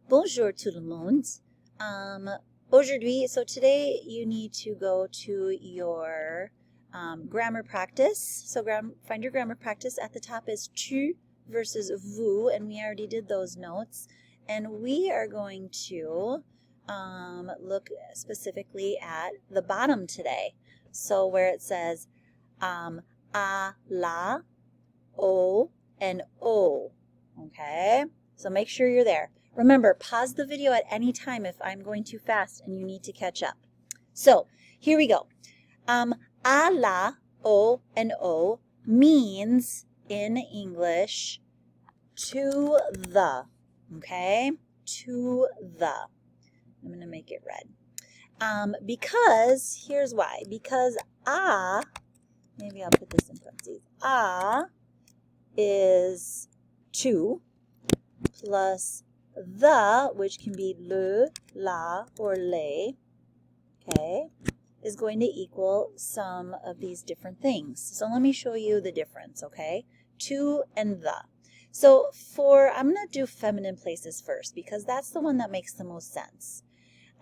Bonjour tout le monde. Aujourd'hui, so today you need to go to your grammar practice. So find your grammar practice. At the top is tu versus vous, and we already did those notes. And we are going to look specifically at the bottom today. So where it says a, la, o, and o. Okay? So make sure you're there. Remember, pause the video at any time if I'm going too fast and you need to catch up. So here we go. A, la, o, and o means in English to the. Okay? To the. I'm going to make it red. Because, here's why. Because a, maybe I'll put this in parentheses. A is to plus the, which can be le, la, or les, okay, is going to equal some of these different things. So let me show you the difference, okay? To and the. So I'm going to do feminine places first because that's the one that makes the most sense.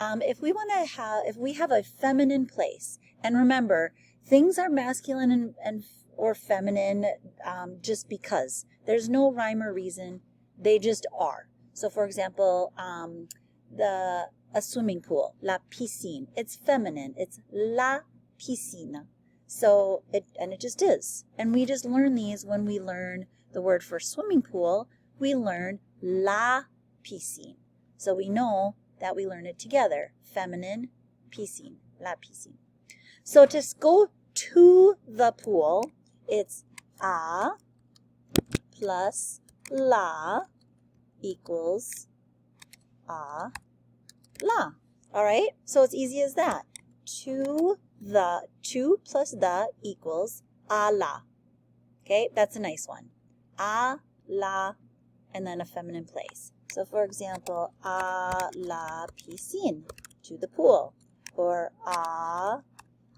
If we have a feminine place, and remember, things are masculine or feminine just because. There's no rhyme or reason. They just are. So, for example, a swimming pool, la piscine. It's feminine. It's la piscine. So, it just is. And we just learn these when we learn the word for swimming pool. We learn la piscine. So, we know that we learn it together. Feminine, piscine, la piscine. So, to go to the pool, it's a plus la equals a, la. All right? So it's easy as that. To plus the equals a, la. Okay? That's a nice one. A, la, and then a feminine place. So for example, a la piscine, to the pool. Or a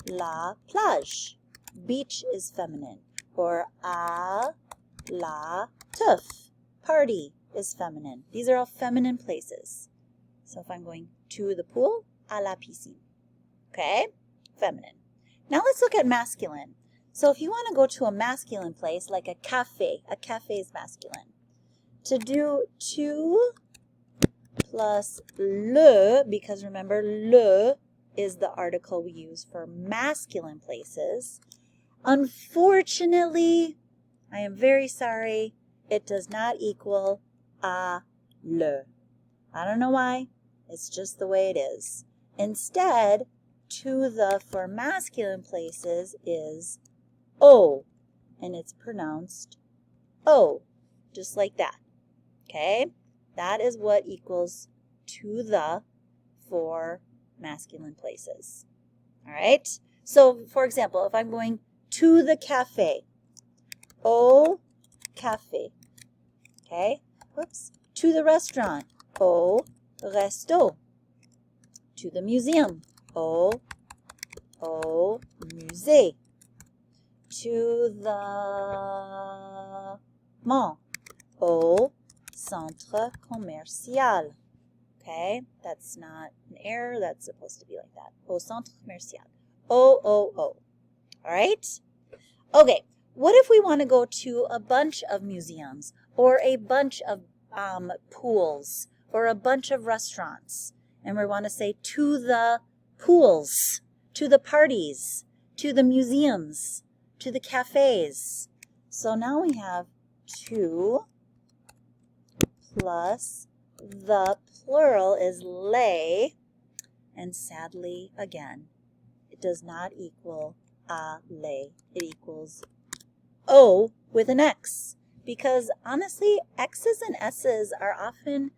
la plage, beach is feminine. Or a la teuf, party is feminine. These are all feminine places. So if I'm going to the pool, à la piscine. Okay? Feminine. Now let's look at masculine. So if you want to go to a masculine place, like a cafe is masculine. To do to plus le, because remember, le is the article we use for masculine places. Unfortunately, I am very sorry, it does not equal a, le. I don't know why. It's just the way it is. Instead, to the for masculine places is o, and it's pronounced o, just like that. Okay? That is what equals to the for masculine places. All right? So, for example, if I'm going to the cafe, au café. Okay? Whoops. To the restaurant, au resto. To the museum, au musée. To the mall, au centre commercial. Okay? That's not an error. That's supposed to be like that. Au centre commercial. O. All right? Okay. What if we want to go to a bunch of museums or a bunch of pools or a bunch of restaurants? And we want to say to the pools, to the parties, to the museums, to the cafes. So now we have to plus the plural is les. And sadly, again, it does not equal a, les. It equals O with an X, because honestly, X's and S's are often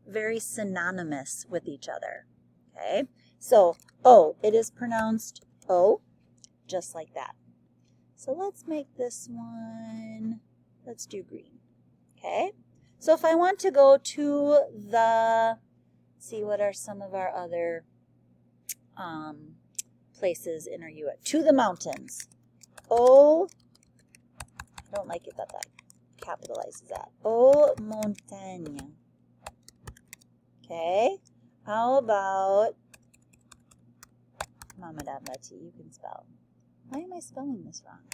very synonymous with each other. Okay, so O, it is pronounced O, just like that. So let's make this one, let's do green. Okay, so if I want to go to the, see what are some of our other places in our U.S. To the mountains. O, I don't like it that capitalizes that. Aux montagnes. Okay. How about Mama Dad Letty? You can spell. Why am I spelling this wrong?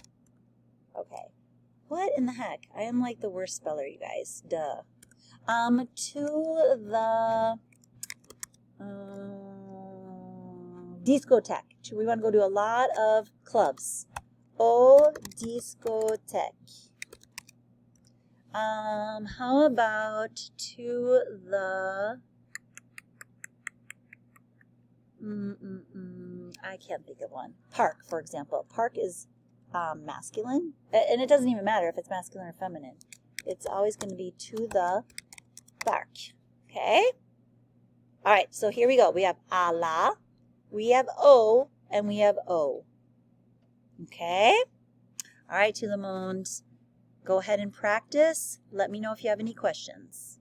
Okay. What in the heck? I am like the worst speller, you guys. Duh. To the discotheque. We want to go to a lot of clubs. Au discothèque. How about to the I can't think of one. Park, for example. Park is masculine, and it doesn't even matter if it's masculine or feminine. It's always going to be to the park. Okay? All right, so here we go. We have à la, we have au, and we have o. Okay? All right, tout le monde. Go ahead and practice. Let me know if you have any questions.